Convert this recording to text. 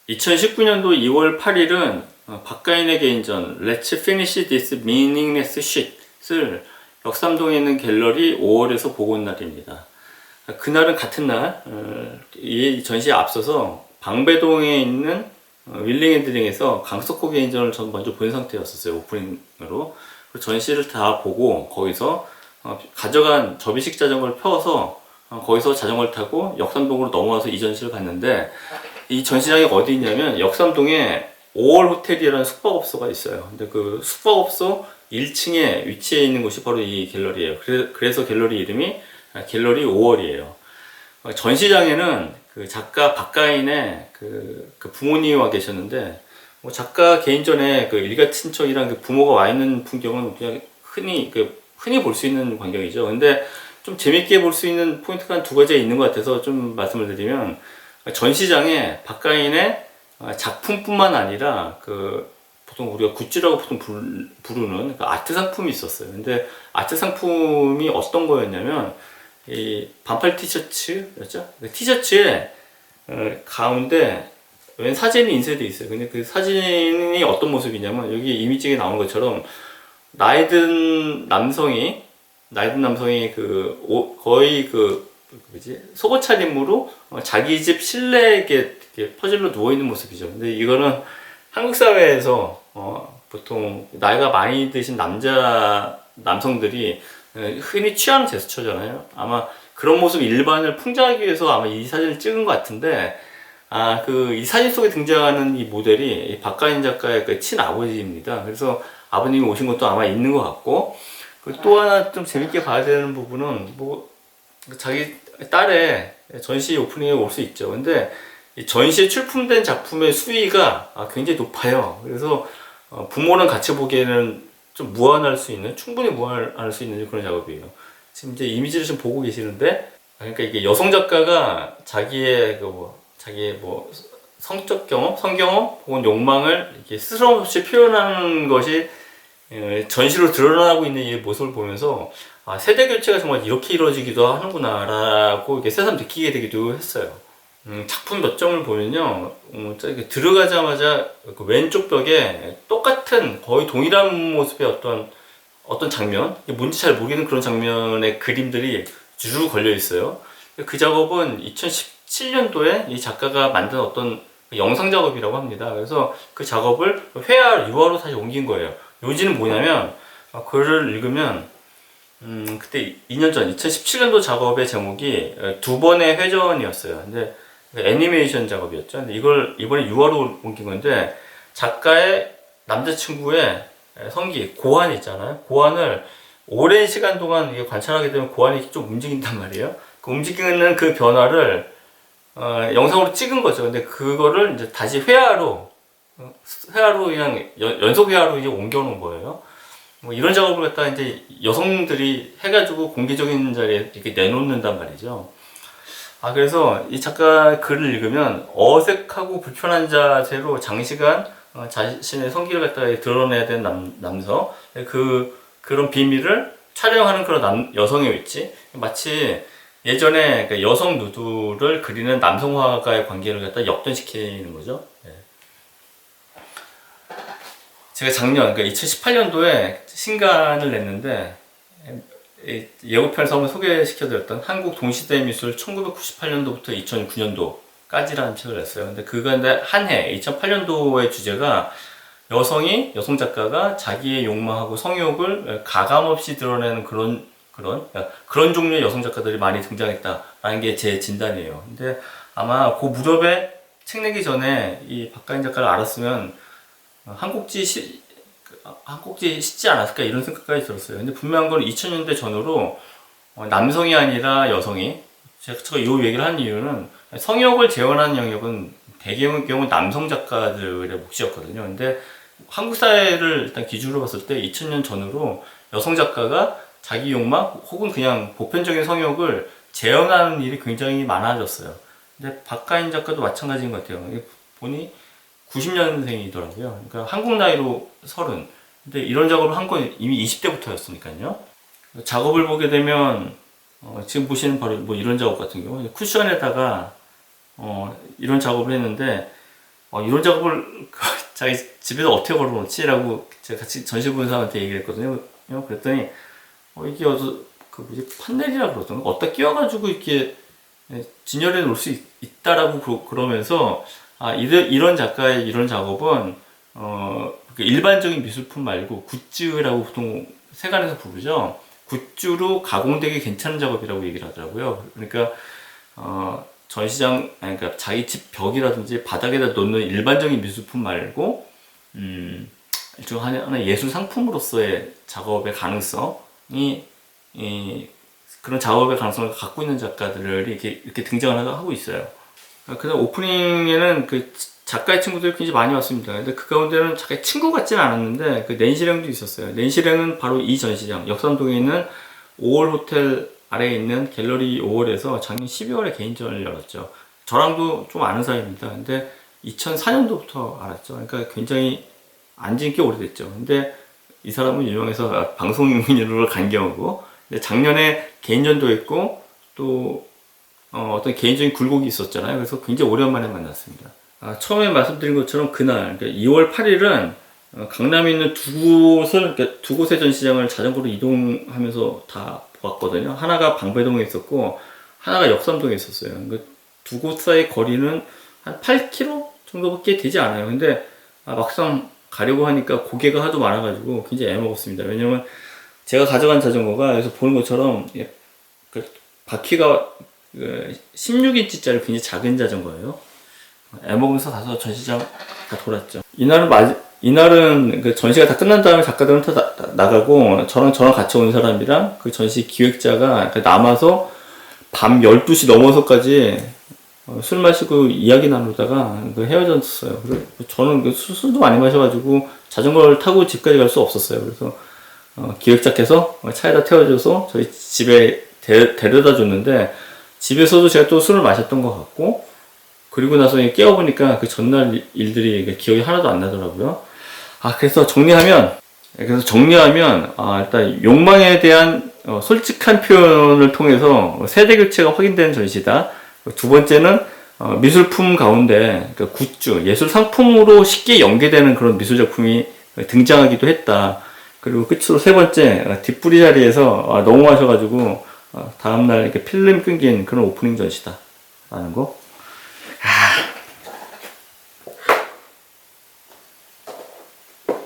2019년도 2월 8일은 박가인의 개인전 Let's Finish This Meaningless Shit을 역삼동에 있는 갤러리 5월에서 보고 온 날입니다. 그날은 같은 날, 이 전시에 앞서서 방배동에 있는 윌링앤드링에서 강석호 개인전을 전 먼저 본 상태였었어요. 오프닝으로. 전시를 다 보고 거기서 가져간 접이식 자전거를 펴서 거기서 자전거를 타고 역삼동으로 넘어와서 이 전시를 갔는데, 이 전시장이 어디 있냐면 역삼동에 5월 호텔이라는 숙박업소가 있어요. 근데 그 숙박업소 1층에 위치해 있는 곳이 바로 이 갤러리예요. 그래서 갤러리 이름이 갤러리 5월이에요. 전시장에는 그 작가 박가인의 그 부모님이 와 계셨는데, 뭐 작가 개인전에 그 일가 친척이랑 그 부모가 와 있는 풍경은 그냥 흔히 볼 수 있는 광경이죠. 근데 좀 재밌게 볼 수 있는 포인트가 한 두 가지가 있는 것 같아서 좀 말씀을 드리면, 전시장에 박가인의 작품뿐만 아니라 보통 우리가 굿즈라고 보통 부르는 그 아트 상품이 있었어요. 근데 아트 상품이 어떤 거였냐면 이 반팔 티셔츠였죠. 그 티셔츠에 가운데 웬 사진이 인쇄되어 있어요. 근데 그 사진이 어떤 모습이냐면 여기 이미지에 나오는 것처럼 나이든 남성이 거의 속옷 차림으로 자기 집 실내에 이렇게 퍼즐로 누워있는 모습이죠. 근데 이거는 한국 사회에서 보통 나이가 많이 드신 남성들이 흔히 취하는 제스처잖아요. 아마 그런 모습 일반을 풍자하기 위해서 아마 이 사진을 찍은 것 같은데, 이 사진 속에 등장하는 이 모델이 박가인 작가의 그 친아버지입니다. 그래서 아버님이 오신 것도 아마 있는 것 같고, 또 하나 좀 재밌게 봐야 되는 부분은 자기 딸의 전시 오프닝에 올 수 있죠. 근데 이 전시에 출품된 작품의 수위가 굉장히 높아요. 그래서 부모랑 같이 보기에는 좀 충분히 무한할 수 있는 그런 작업이에요. 지금 이제 이미지를 좀 보고 계시는데, 그러니까 이게 여성 작가가 자기의 성적 경험, 성경험 혹은 욕망을 이렇게 스스럼 없이 표현하는 것이 전시로 드러나고 있는 이 모습을 보면서 세대 교체가 정말 이렇게 이루어지기도 하는구나 라고 이렇게 새삼 느끼게 되기도 했어요. 작품 몇 점을 보면요, 들어가자마자 그 왼쪽 벽에 똑같은 거의 동일한 모습의 어떤 장면, 뭔지 잘 모르겠는 그런 장면의 그림들이 주르르 걸려 있어요. 그 작업은 2017년도에 이 작가가 만든 어떤 영상 작업이라고 합니다. 그래서 그 작업을 유화로 다시 옮긴 거예요. 요지는 뭐냐면, 글을 읽으면 그때 2년 전 2017년도 작업의 제목이 두 번의 회전이었어요. 근데 애니메이션 작업이었죠. 근데 이걸 이번에 유화로 옮긴 건데, 작가의 남자친구의 성기 고환 있잖아요. 고환을 오랜 시간 동안 이게 관찰하게 되면 고환이 좀 움직인단 말이에요. 그 움직이는 그 변화를 영상으로 찍은 거죠. 근데 그거를 이제 다시 회화로 그냥 연속 회화로 이제 옮겨놓은 거예요. 뭐 이런 작업을 갖다 이제 여성들이 해가지고 공개적인 자리에 이렇게 내놓는단 말이죠. 그래서 이 작가 글을 읽으면 어색하고 불편한 자세로 장시간 자신의 성기를 갖다가 드러내야 되는 남성, 그런 비밀을 촬영하는 그런 여성의 위치, 마치 예전에 그 여성 누드를 그리는 남성 화가의 관계를 갖다 역전시키는 거죠. 네. 제가 작년, 그러니까 2018년도에 신간을 냈는데, 예고편에서 한번 소개시켜드렸던 한국 동시대 미술 1998년도부터 2009년도까지라는 책을 냈어요. 근데 그간데 한 해, 2008년도의 주제가 여성 작가가 자기의 욕망하고 성욕을 가감없이 드러내는 그런 종류의 여성 작가들이 많이 등장했다라는 게 제 진단이에요. 근데 아마 그 무렵에 책 내기 전에 이 박가인 작가를 알았으면 한 꼭지 씻지 않았을까 이런 생각까지 들었어요. 근데 분명한 건 2000년대 전후로 남성이 아니라 여성이, 제가 이 얘기를 한 이유는 성욕을 재현하는 영역은 대개의 경우 남성 작가들의 몫이었거든요. 근데 한국 사회를 일단 기준으로 봤을 때 2000년 전후로 여성 작가가 자기 욕망 혹은 그냥 보편적인 성욕을 재현하는 일이 굉장히 많아졌어요. 근데 박가인 작가도 마찬가지인 것 같아요. 보니 90년생이더라고요. 그러니까 한국 나이로 30. 근데 이런 작업을 한 건 이미 20대부터였으니까요. 작업을 보게 되면 지금 보시는 바로 뭐 이런 작업 같은 경우 쿠션에다가 이런 작업을 했는데, 이런 작업을 자기 집에서 어떻게 걸어놓지라고 제가 같이 전시 보는 사람한테 얘기를 했거든요. 그랬더니 이게 그 뭐지 판넬이라 그러던가 어디다 끼워가지고 이렇게 진열해 놓을 수 있다라고 그러면서 이런 작가의 이런 작업은 일반적인 미술품 말고 굿즈라고 보통 세간에서 부르죠. 굿즈로 가공되기 괜찮은 작업이라고 얘기를 하더라고요. 그러니까 전시장 그러니까 자기 집 벽이라든지 바닥에다 놓는 일반적인 미술품 말고 일종 하나의 예술 상품으로서의 작업의 가능성이 그런 작업의 가능성을 갖고 있는 작가들이 이렇게 등장을 하고 있어요. 그다음 오프닝에는 그 작가의 친구들이 굉장히 많이 왔습니다. 근데 그 가운데는 작가의 친구 같지는 않았는데 그 낸시랭도 있었어요. 낸시랭은 바로 이 전시장 역삼동에 있는 5월 호텔 아래에 있는 갤러리 5월에서 작년 12월에 개인전을 열었죠. 저랑도 좀 아는 사이입니다. 근데 2004년도부터 알았죠. 그러니까 굉장히 안진 꽤 오래됐죠. 근데 이 사람은 유명해서 방송인으로 간 경우고, 근데 작년에 개인전도 했고 또 어떤 개인적인 굴곡이 있었잖아요. 그래서 굉장히 오랜만에 만났습니다. 처음에 말씀드린 것처럼 그날, 그러니까 2월 8일은 강남에 있는 그러니까 두 곳의 전시장을 자전거로 이동하면서 다 보았거든요. 하나가 방배동에 있었고, 하나가 역삼동에 있었어요. 그러니까 두 곳 사이 거리는 한 8km 정도밖에 되지 않아요. 근데 막상 가려고 하니까 고개가 하도 많아가지고 굉장히 애먹었습니다. 왜냐면 제가 가져간 자전거가 여기서 보는 것처럼 그 바퀴가 16인치짜리 굉장히 작은 자전거예요. 애먹으면서 가서 전시장 다 돌았죠. 이날은 그 전시가 다 끝난 다음에 작가들은 다 나가고 저랑 같이 온 사람이랑 그 전시 기획자가 남아서 밤 12시 넘어서까지 술 마시고 이야기 나누다가 헤어졌어요. 그래서 저는 술도 많이 마셔가지고 자전거를 타고 집까지 갈 수 없었어요. 그래서 기획자께서 차에다 태워줘서 저희 집에 데려다 줬는데, 집에서도 제가 또 술을 마셨던 것 같고, 그리고 나서 깨워보니까 그 전날 일들이 기억이 하나도 안 나더라고요. 그래서 정리하면 일단 욕망에 대한 솔직한 표현을 통해서 세대 교체가 확인되는 전시다. 두 번째는 미술품 가운데 굿즈, 예술 상품으로 쉽게 연계되는 그런 미술 작품이 등장하기도 했다. 그리고 끝으로 세 번째, 뒷부리 자리에서 너무 마셔가지고 다음날 이렇게 필름 끊긴 그런 오프닝 전시다 라는 거.